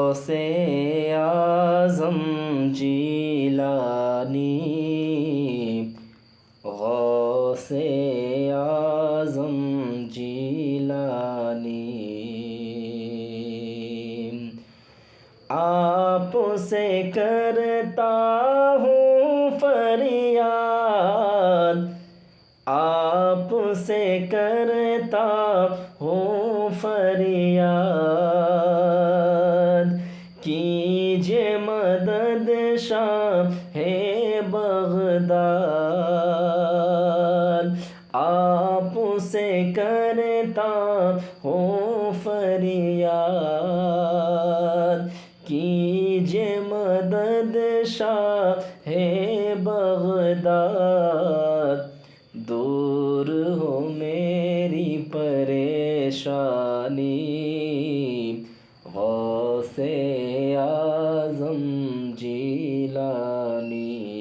غوثِ اعظم جیلانی، غوثِ اعظم جیلانی، آپ سے کرتا ہوں فریاد، آپ سے کرتا ہوں فریاد، کیجئے مدد شاہ بغداد، آپ سے کرتا ہوں فریاد، کیجئے مدد شاہ بغداد، دور ہو میری پریشانی، غوثِ اعظم جیلانی۔